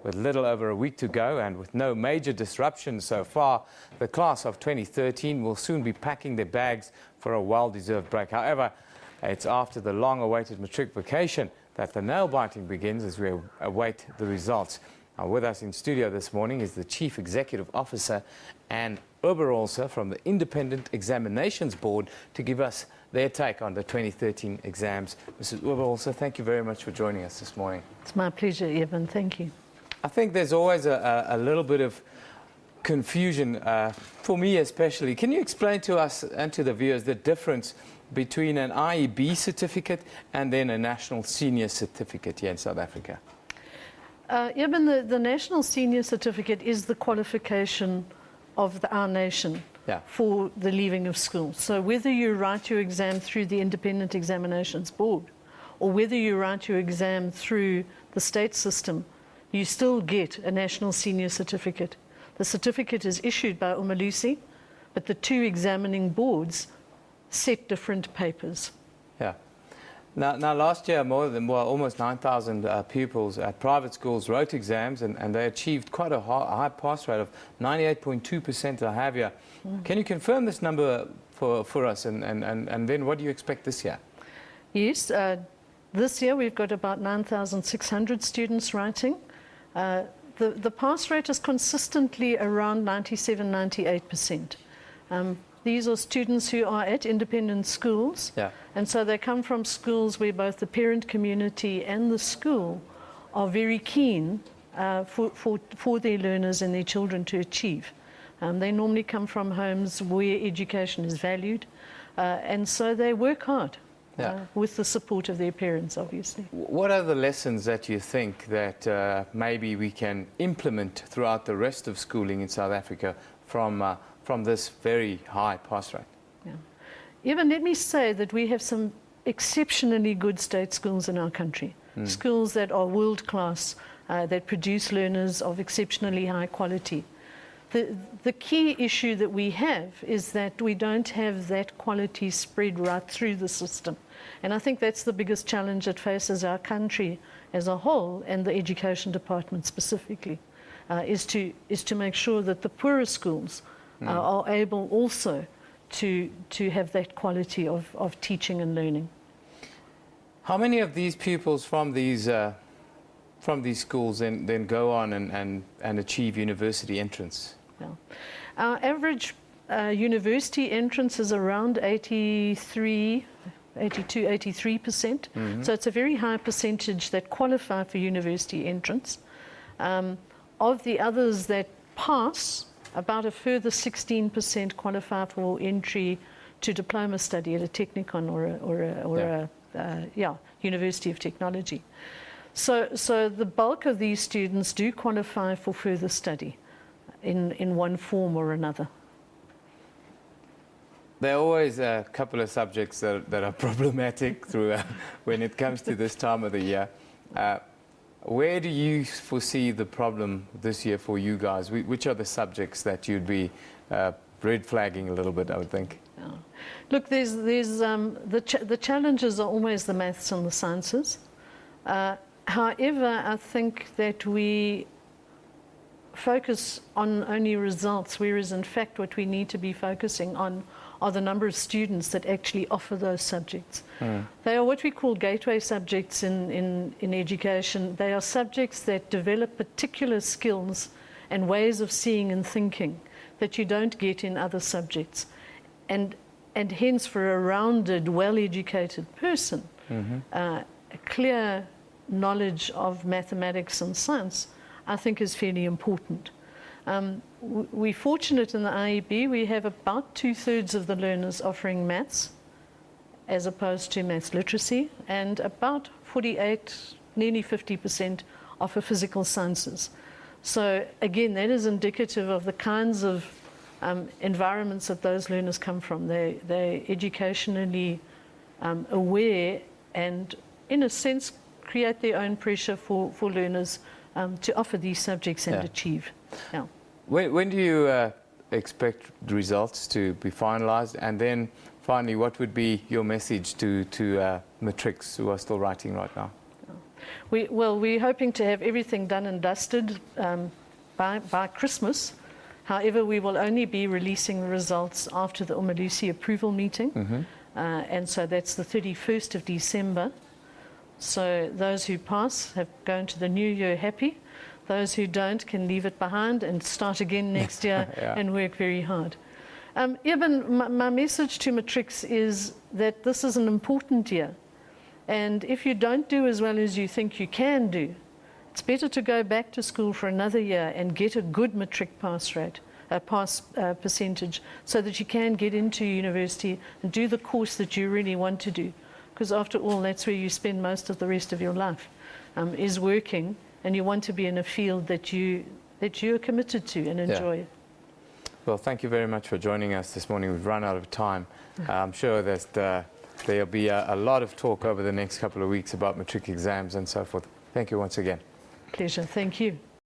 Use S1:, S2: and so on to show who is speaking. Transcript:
S1: With little over a week to go and with no major disruptions so far, the class of 2013 will soon be packing their bags for a well-deserved break. However, it's after the long-awaited matric vacation that the nail-biting begins as we await the results. Now, with us in studio this morning is the Chief Executive Officer and Oberholzer from the Independent Examinations Board to give us their take on the 2013 exams. Mrs. Oberholzer, thank you very much for joining us this morning.
S2: It's my pleasure, Evan. Thank you.
S1: I think there's always a little bit of confusion, for me especially. Can you explain to us and to the viewers the difference between an IEB certificate and then a National Senior Certificate here in South Africa?
S2: Evan, the National Senior Certificate is the qualification of our nation for the leaving of school. So whether you write your exam through the Independent Examinations Board or whether you write your exam through the state system, you still get a National Senior Certificate. The certificate is issued by Umalusi, but the two examining boards set different papers.
S1: Yeah. Now last year, almost 9,000 pupils at private schools wrote exams, and they achieved quite a high pass rate of 98.2% I have here. Can you confirm this number for us, and then what do you expect this year?
S2: Yes, this year we've got about 9,600 students writing. The pass rate is consistently around 97–98%. These are students who are at independent schools, and so they come from schools where both the parent community and the school are very keen for their learners and their children to achieve. They normally come from homes where education is valued, and so they work hard. With the support of their parents, obviously.
S1: What are the lessons that you think that maybe we can implement throughout the rest of schooling in South Africa from this very high pass rate?
S2: Even let me say that we have some exceptionally good state schools in our country. Schools that are world-class, that produce learners of exceptionally high quality. The key issue that we have is that we don't have that quality spread right through the system. And I think that's the biggest challenge that faces our country as a whole, and the education department specifically, is to make sure that the poorer schools are able also to have that quality of teaching and learning.
S1: How many of these pupils from these schools then go on and achieve university entrance?
S2: Our average university entrance is around 82–83%. So it's a very high percentage that qualify for university entrance. Of the others that pass, about a further 16% qualify for entry to diploma study at a technikon or a University of Technology. So the bulk of these students do qualify for further study in one form or another.
S1: There are always a couple of subjects that are problematic when it comes to this time of the year. Where do you foresee the problem this year for you guys? Which are the subjects that you'd be red flagging a little bit, I would think?
S2: Look, the challenges are always the maths and the sciences. However, I think that we focus on only results, whereas in fact what we need to be focusing on are the number of students that actually offer those subjects. They are what we call gateway subjects in education. They are subjects that develop particular skills and ways of seeing and thinking that you don't get in other subjects. And hence, for a rounded, well-educated person, a clear knowledge of mathematics and science, I think, is fairly important. We're fortunate in the IEB, we have about 2/3 of the learners offering maths as opposed to maths literacy, and about 48, nearly 50% offer physical sciences. So again, that is indicative of the kinds of environments that those learners come from. They're educationally aware and, in a sense, create their own pressure for learners to offer these subjects and achieve.
S1: When do you expect the results to be finalized? And then finally, what would be your message to matrics who are still writing right now?
S2: We're hoping to have everything done and dusted by Christmas. However, we will only be releasing the results after the Umalusi approval meeting. And so that's the 31st of December. So those who pass have gone to the new year happy. Those who don't can leave it behind and start again next year and work very hard. Eben, my message to Matrics is that this is an important year. And if you don't do as well as you think you can do, it's better to go back to school for another year and get a good Matric pass rate, percentage, so that you can get into university and do the course that you really want to do. Because after all, that's where you spend most of the rest of your life, is working, and you want to be in a field that you're committed to and enjoy.
S1: Well, thank you very much for joining us this morning. We've run out of time. I'm sure that there'll be a lot of talk over the next couple of weeks about Matric exams and so forth. Thank you once again.
S2: Pleasure. Thank you.